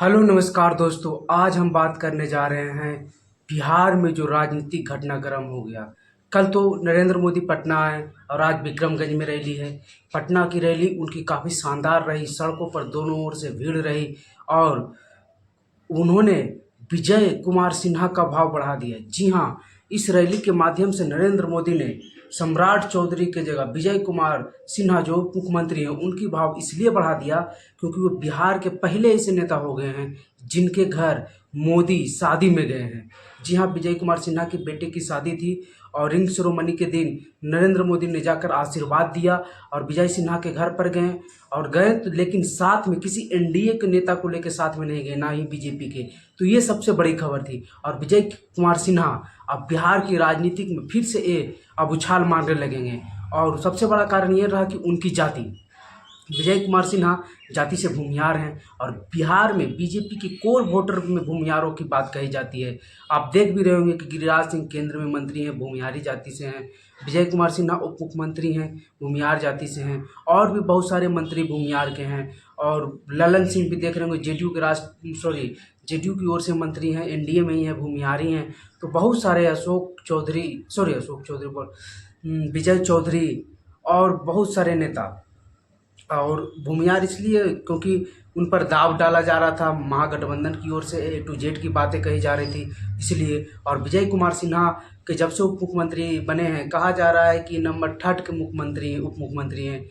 Hello नमस्कार दोस्तों। आज हम बात करने जा रहे हैं बिहार में जो राजनीतिक घटनाक्रम हो गया। कल तो नरेंद्र मोदी पटना आए और आज विक्रमगंज में रैली है। पटना की रैली उनकी काफ़ी शानदार रही, सड़कों पर दोनों ओर से भीड़ रही और उन्होंने विजय कुमार सिन्हा का भाव बढ़ा दिया। जी हाँ, इस रैली के माध्यम से नरेंद्र मोदी ने सम्राट चौधरी के जगह विजय कुमार सिन्हा जो उप मुख्यमंत्री हैं उनकी भाव इसलिए बढ़ा दिया क्योंकि वो बिहार के पहले ऐसे नेता हो गए हैं जिनके घर मोदी शादी में गए हैं। जी हाँ, विजय कुमार सिन्हा की बेटे की शादी थी और रिंग सेरेमनी के दिन नरेंद्र मोदी ने जाकर आशीर्वाद दिया और विजय सिन्हा के घर पर गए और गए तो लेकिन साथ में किसी एनडीए के नेता को लेकर साथ में नहीं गए, ना ही बीजेपी के। तो ये सबसे बड़ी खबर थी और विजय कुमार सिन्हा अब बिहार की राजनीति में फिर से अब उछाल मारने लगेंगे। और सबसे बड़ा कारण ये रहा कि उनकी जाति, विजय कुमार सिन्हा जाति से भूमिहार हैं और बिहार में बीजेपी की कोर वोटर में भूमिहारों की बात कही जाती है। आप देख भी रहे होंगे कि गिरिराज सिंह केंद्र में मंत्री हैं, भूमिहारी जाति से हैं। विजय कुमार सिन्हा उप मुख्यमंत्री हैं, भूमिहार जाति से हैं। और भी बहुत सारे मंत्री भूमिहार के हैं। और ललन सिंह भी देख रहे होंगे, जेडीयू की ओर से मंत्री हैं, एनडीए में ही हैं, भूमिहारी हैं। तो बहुत सारे विजय चौधरी और बहुत सारे नेता और भूमिहार इसलिए क्योंकि उन पर दाव डाला जा रहा था, महागठबंधन की ओर से A to Z की बातें कही जा रही थी इसलिए। और विजय कुमार सिन्हा के जब से उप मुख्यमंत्री बने हैं, कहा जा रहा है कि नंबर 3 के मुख्यमंत्री हैं, उप मुख्यमंत्री हैं।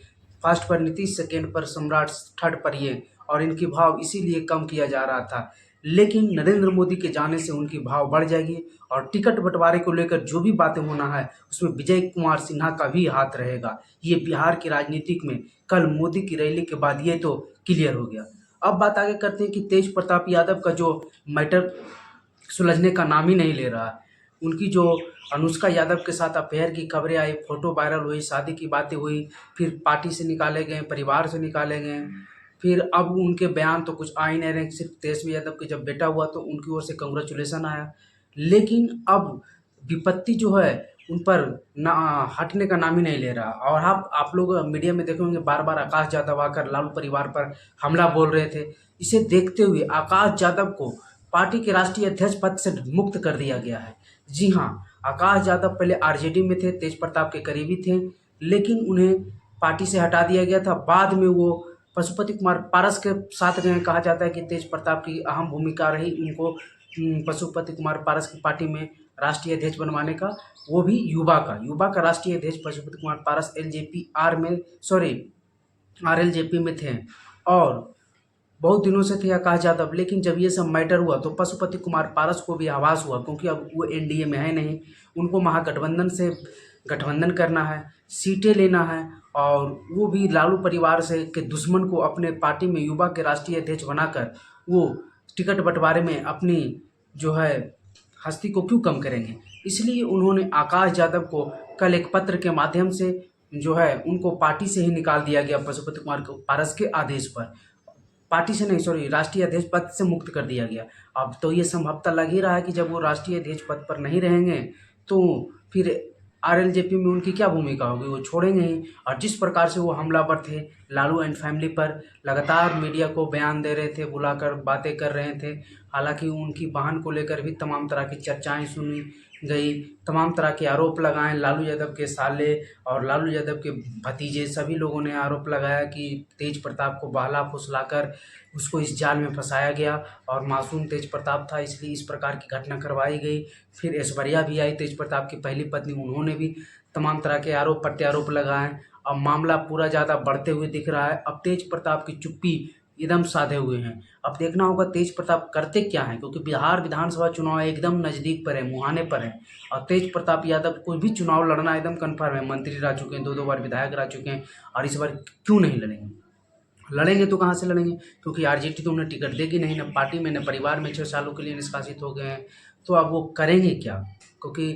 फर्स्ट पर नीतीश, सेकेंड पर सम्राट, थर्ड पर ये। और इनकी भाव इसीलिए कम किया जा रहा था, लेकिन नरेंद्र मोदी के जाने से उनकी भाव बढ़ जाएगी। और टिकट बंटवारे को लेकर जो भी बातें होना है उसमें विजय कुमार सिन्हा का भी हाथ रहेगा। ये बिहार की राजनीतिक में कल मोदी की रैली के बाद ये तो क्लियर हो गया। अब बात आगे करते हैं कि तेज प्रताप यादव का जो मैटर सुलझने का नाम ही नहीं ले रहा है। उनकी जो अनुष्का यादव के साथ अफेयर की खबरें आई, फोटो वायरल हुई, शादी की बातें हुई, फिर पार्टी से निकाले गए, परिवार से निकाले गए। फिर अब उनके बयान तो कुछ आ ही नहीं रहे। सिर्फ तेजस्वी यादव के जब बेटा हुआ तो उनकी ओर से कंग्रेचुलेसन आया, लेकिन अब विपत्ति जो है उन पर ना हटने का नाम ही नहीं ले रहा। और आप लोग मीडिया में देखे होंगे, बार बार आकाश यादव आकर लालू परिवार पर हमला बोल रहे थे। इसे देखते हुए आकाश यादव को पार्टी के राष्ट्रीय अध्यक्ष पद से मुक्त कर दिया गया है। जी हाँ, आकाश यादव पहले आरजेडी में थे, तेज प्रताप के करीबी थे, लेकिन उन्हें पार्टी से हटा दिया गया था। बाद में वो पशुपति कुमार पारस के साथ गए। कहा जाता है कि तेज प्रताप की अहम भूमिका रही उनको पशुपति कुमार पारस की पार्टी में राष्ट्रीय अध्यक्ष बनवाने का, वो भी युवा का राष्ट्रीय अध्यक्ष पशुपति कुमार पारस आरएलजेपी में थे और बहुत दिनों से थे आकाश यादव। लेकिन जब ये सब मैटर हुआ तो पशुपति कुमार पारस को भी आभास हुआ, क्योंकि अब वो एनडीए में है नहीं, उनको महागठबंधन से गठबंधन करना है, सीटें लेना है। और वो भी लालू परिवार से के दुश्मन को अपने पार्टी में युवा के राष्ट्रीय अध्यक्ष बनाकर वो टिकट बंटवारे में अपनी जो है हस्ती को क्यों कम करेंगे। इसलिए उन्होंने आकाश यादव को कल एक पत्र के माध्यम से जो है उनको पार्टी से ही निकाल दिया गया। पशुपति कुमार पारस के आदेश पर पार्टी से नहीं, राष्ट्रीय अध्यक्ष पद से मुक्त कर दिया गया। अब तो ये संभवतः लग ही रहा है कि जब वो राष्ट्रीय अध्यक्ष पद पर नहीं रहेंगे तो फिर आरएलजेपी में उनकी क्या भूमिका होगी, वो छोड़ेंगे ही। और जिस प्रकार से वो हमलावर थे लालू एंड फैमिली पर, लगातार मीडिया को बयान दे रहे थे, बुलाकर बातें कर रहे थे। हालांकि उनकी बहन को लेकर भी तमाम तरह की चर्चाएं सुनी गई, तमाम तरह के आरोप लगाए। लालू यादव के साले और लालू यादव के भतीजे सभी लोगों ने आरोप लगाया कि तेज प्रताप को बहला फुसलाकर उसको इस जाल में फंसाया गया और मासूम तेज प्रताप था, इसलिए इस प्रकार की घटना करवाई गई। फिर ऐश्वर्या भी आई, तेज प्रताप की पहली पत्नी, उन्होंने भी तमाम तरह के आरोप प्रत्यारोप लगाए। अब मामला पूरा ज़्यादा बढ़ते हुए दिख रहा है। अब तेज प्रताप की चुप्पी एकदम साधे हुए हैं। अब देखना होगा तेज प्रताप करते क्या हैं, क्योंकि बिहार विधानसभा चुनाव एकदम नज़दीक पर है, मुहाने पर है। और तेज प्रताप यादव कोई भी चुनाव लड़ना एकदम कन्फर्म है। मंत्री रह चुके हैं, 2 बार विधायक रह चुके हैं और इस बार क्यों नहीं लड़ेंगे। लड़ेंगे तो कहाँ से लड़ेंगे, क्योंकि आरजेडी तो उन्हें टिकट देगी नहीं, न पार्टी में न परिवार में। 6 सालों के लिए निष्कासित हो गए हैं, तो अब वो करेंगे क्या, क्योंकि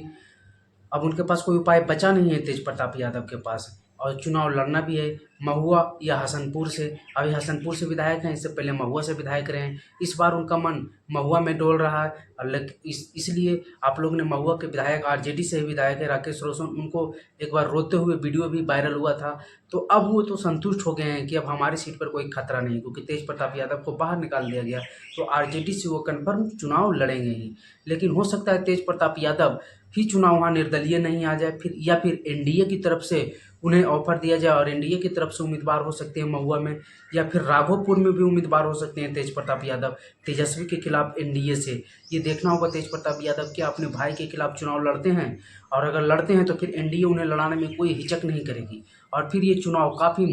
अब उनके पास कोई उपाय बचा नहीं है तेज प्रताप यादव के पास। और चुनाव लड़ना भी है महुआ या हसनपुर से। अभी हसनपुर से विधायक हैं, इससे पहले महुआ से विधायक रहे हैं। इस बार उनका मन महुआ में डोल रहा है और इसलिए आप लोग ने महुआ के विधायक, आरजेडी से ही विधायक है राकेश रोशन, उनको एक बार रोते हुए वीडियो भी वायरल हुआ था। तो अब वो तो संतुष्ट हो गए हैं कि अब हमारी सीट पर कोई खतरा नहीं, क्योंकि तेज प्रताप यादव को बाहर निकाल दिया गया। तो आरजेडी से वो कन्फर्म चुनाव लड़ेंगे ही। लेकिन हो सकता है तेज प्रताप यादव ही चुनाव वहाँ निर्दलीय नहीं आ जाए, फिर या फिर एनडीए की तरफ से उन्हें ऑफर दिया जाए और एनडीए की तरफ से उम्मीदवार हो सकते हैं महुआ में, या फिर राघोपुर में भी उम्मीदवार हो सकते हैं तेज प्रताप यादव तेजस्वी के खिलाफ एनडीए से। ये देखना होगा तेज प्रताप यादव क्या अपने भाई के खिलाफ चुनाव लड़ते हैं, और अगर लड़ते हैं तो फिर एनडीए उन्हें लड़ाने में कोई हिचक नहीं करेगी और फिर ये चुनाव काफ़ी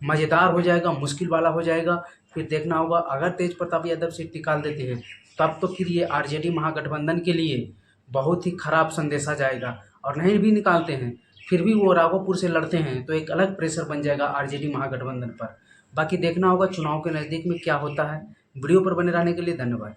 मज़ेदार हो जाएगा, मुश्किल वाला हो जाएगा। फिर देखना होगा अगर तेज प्रताप यादव सीट निकाल देते हैं तब तो फिर ये आरजेडी महागठबंधन के लिए बहुत ही खराब संदेशा जाएगा, और नहीं भी निकालते हैं फिर भी वो राघोपुर से लड़ते हैं तो एक अलग प्रेशर बन जाएगा आरजेडी महागठबंधन पर। बाकी देखना होगा चुनाव के नज़दीक में क्या होता है। वीडियो पर बने रहने के लिए धन्यवाद।